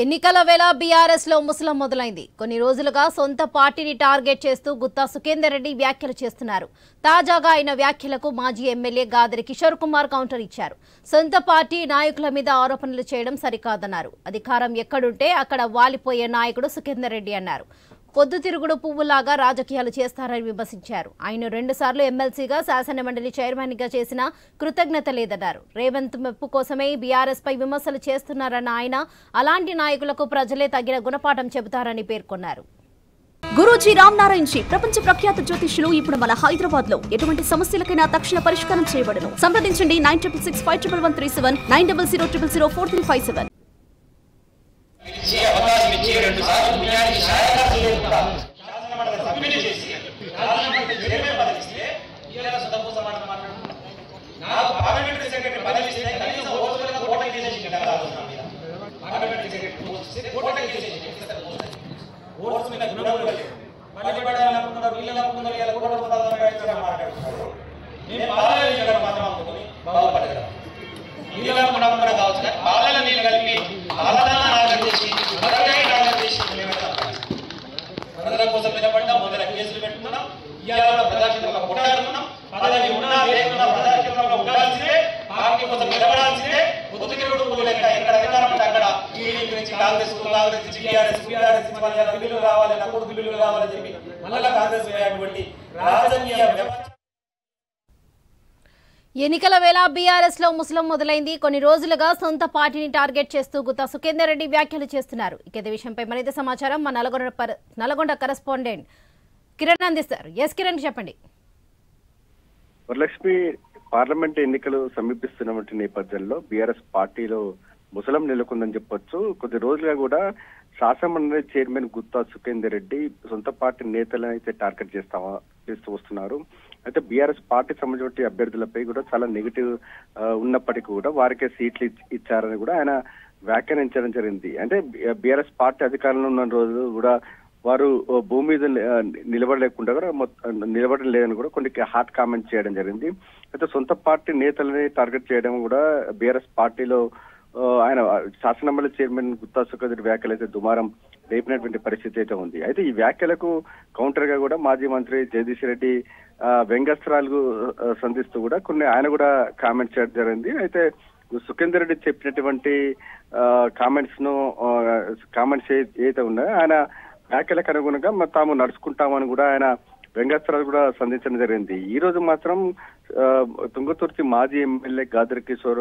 ఎన్నికల వేళ బీఆర్ఎస్ లో ముసలం మొదలైంది. కొన్ని రోజులుగా సొంత పార్టీని టార్గెట్ చేస్తూ గుత్తా సుఖేందర్ రెడ్డి వ్యాఖ్యలు చేస్తున్నారు. తాజాగా ఆయన వ్యాఖ్యలకు మాజీ ఎమ్మెల్యే గాదిరి కిషోర్ కుమార్ కౌంటర్ ఇచ్చారు. సొంత పార్టీ నాయకుల మీద ఆరోపణలు చేయడం సరికాదన్నారు. అధికారం ఎక్కడుంటే అక్కడ వాలిపోయే నాయకుడు సుఖేందర్ రెడ్డి అన్నారు. పొద్దుతిరుగుడు పువ్వులాగా రాజకీయాలు చేస్తారని విమర్శించారు. ఆయన 2 సార్లు ఎమ్మెల్సీగా శాసనమండలి చైర్మన్ గా చేసిన కృతజ్ఞత లేదన్నారు. రేవంత్ మెప్పు కోసమే బీఆర్ఎస్ పై విమర్శలు చేస్తున్నారన్న ఆయన అలాంటి నాయకులకు ప్రజలే తగిన గుణపాఠం చెబుతారని పేర్కొన్నారు. గురూజీ రామ్ నారాయణ్ జీ ప్రపంచ ప్రఖ్యాత జ్యోతిష్యులు ఇప్పుడు మన హైదరాబాద్ లో ఎటువంటి సమస్యలకైనా తక్షణ పరిష్కారం చేయబడును. సంప్రదించండి 96651137 9000004357. ఎన్నికల వేళ బీఆర్ఎస్ లో ముసలం మొదలైంది. కొన్ని రోజులుగా సొంత పార్టీని టార్గెట్ చేస్తూ గుత్తా సుఖేందర్ రెడ్డి వ్యాఖ్యలు చేస్తున్నారు. ఇదే విషయంపై మరింత సమాచారం మా నల్గొండ కరెస్పాండెంట్ కిరణ్ అందిస్తారు. ఎస్ కిరణ్, చెప్పండి. వరలక్ష్మి, పార్లమెంట్ ఎన్నికలు సమీపిస్తున్న నేపథ్యంలో బీఆర్ఎస్ పార్టీలో ముసలం నెలకొందని చెప్పొచ్చు. కొద్ది రోజులుగా కూడా శాసనమండలి చైర్మన్ గుత్తా సుఖేందర్ రెడ్డి సొంత పార్టీ నేతలను అయితే టార్గెట్ చేస్తూ వస్తున్నారు. అయితే బీఆర్ఎస్ పార్టీ సంబంధించిన అభ్యర్థులపై కూడా చాలా నెగిటివ్ ఉన్నప్పటికీ కూడా వారికే సీట్లు ఇచ్చారని కూడా ఆయన వ్యాఖ్యానించడం జరిగింది. అంటే బీఆర్ఎస్ పార్టీ అధికారంలో ఉన్న రోజు కూడా వారు భూమి మీద నిలబడలేకుండా కూడా నిలబడడం లేదని కూడా కొన్ని హాట్ కామెంట్స్ చేయడం జరిగింది. అయితే సొంత పార్టీ నేతలని టార్గెట్ చేయడం కూడా బీఆర్ఎస్ పార్టీలో ఆయన శాసనమండలి చైర్మన్ గుత్తా సుఖేందర్ వ్యాఖ్యలు అయితే దుమారం రేపినటువంటి పరిస్థితి అయితే ఉంది. అయితే ఈ వ్యాఖ్యలకు కౌంటర్ గా కూడా మాజీ మంత్రి జగదీష్ రెడ్డి వ్యంగ్యాస్త్రాలకు సంధిస్తూ కూడా ఆయన కూడా కామెంట్స్ చేయడం జరిగింది. అయితే సుఖేందర్ రెడ్డి చెప్పినటువంటి కామెంట్స్ ఏదైతే ఉన్నాయో ఆయన వ్యాఖ్యలకు అనుగుణంగా తాము నడుచుకుంటామని కూడా ఆయన వ్యంగ్యాస్త్రాలు కూడా సంధించడం జరిగింది. ఈ రోజు మాత్రం తుంగతుర్తి మాజీ ఎమ్మెల్యే గాదిరి కిషోర్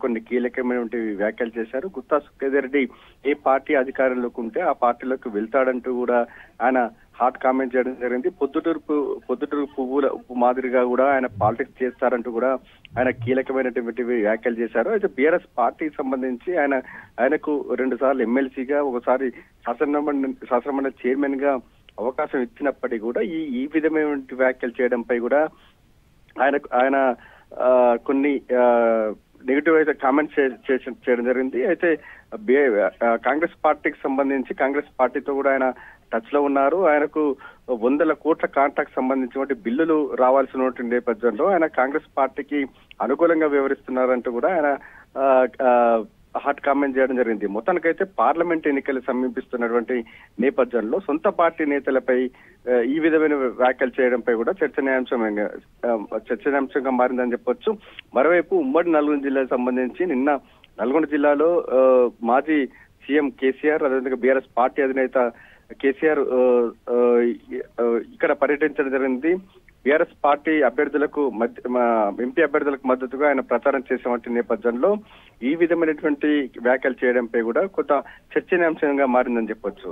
కొన్ని కీలకమైనటువంటి వ్యాఖ్యలు చేశారు. గుత్తా సుఖేందర్ రెడ్డి ఏ పార్టీ అధికారంలోకి ఉంటే ఆ పార్టీలోకి వెళ్తాడంటూ కూడా ఆయన హాట్ కామెంట్ చేయడం జరిగింది. పొద్దుటూరు పువ్వుల మాదిరిగా కూడా ఆయన పాలిటిక్స్ చేస్తారంటూ కూడా ఆయన కీలకమైనటువంటి వ్యాఖ్యలు చేశారు. అయితే బీఆర్ఎస్ పార్టీకి సంబంధించి ఆయనకు 2 సార్లు ఎమ్మెల్సీగా, ఒకసారి శాసనమండలి చైర్మన్ గా అవకాశం ఇచ్చినప్పటికీ కూడా ఈ విధమైన వ్యాఖ్యలు చేయడంపై కూడా ఆయన కొన్ని నెగిటివ్ అయితే కామెంట్స్ చేయడం జరిగింది. అయితే కాంగ్రెస్ పార్టీకి సంబంధించి కాంగ్రెస్ పార్టీతో కూడా ఆయన టచ్ లో ఉన్నారు. ఆయనకు 100 కోట్ల కాంట్రాక్ట్ సంబంధించినటువంటి బిల్లులు రావాల్సినటువంటి నేపథ్యంలో ఆయన కాంగ్రెస్ పార్టీకి అనుకూలంగా వ్యవహరిస్తున్నారంటూ కూడా ఆయన హాట్ కామెంట్ చేయడం జరిగింది. మొత్తానికైతే పార్లమెంట్ ఎన్నికలు సమీపిస్తున్నటువంటి నేపథ్యంలో సొంత పార్టీ నేతలపై ఈ విధమైన వ్యాఖ్యలు చేయడంపై కూడా చర్చనీయాంశంగా మారిందని చెప్పొచ్చు. మరోవైపు ఉమ్మడి నల్గొండ జిల్లాకు సంబంధించి నిన్న నల్గొండ జిల్లాలో మాజీ సీఎం కేసీఆర్, అదేవిధంగా బీఆర్ఎస్ పార్టీ అధినేత కేసీఆర్ ఇక్కడ పర్యటించడం జరిగింది. బీఆర్ఎస్ పార్టీ అభ్యర్థులకు ఎంపీ అభ్యర్థులకు మద్దతుగా ఆయన ప్రచారం చేసినటువంటి నేపథ్యంలో ఈ విధమైనటువంటి వ్యాఖ్యలు చేయడంపై కూడా కొంత చర్చనీయాంశంగా మారిందని చెప్పొచ్చు.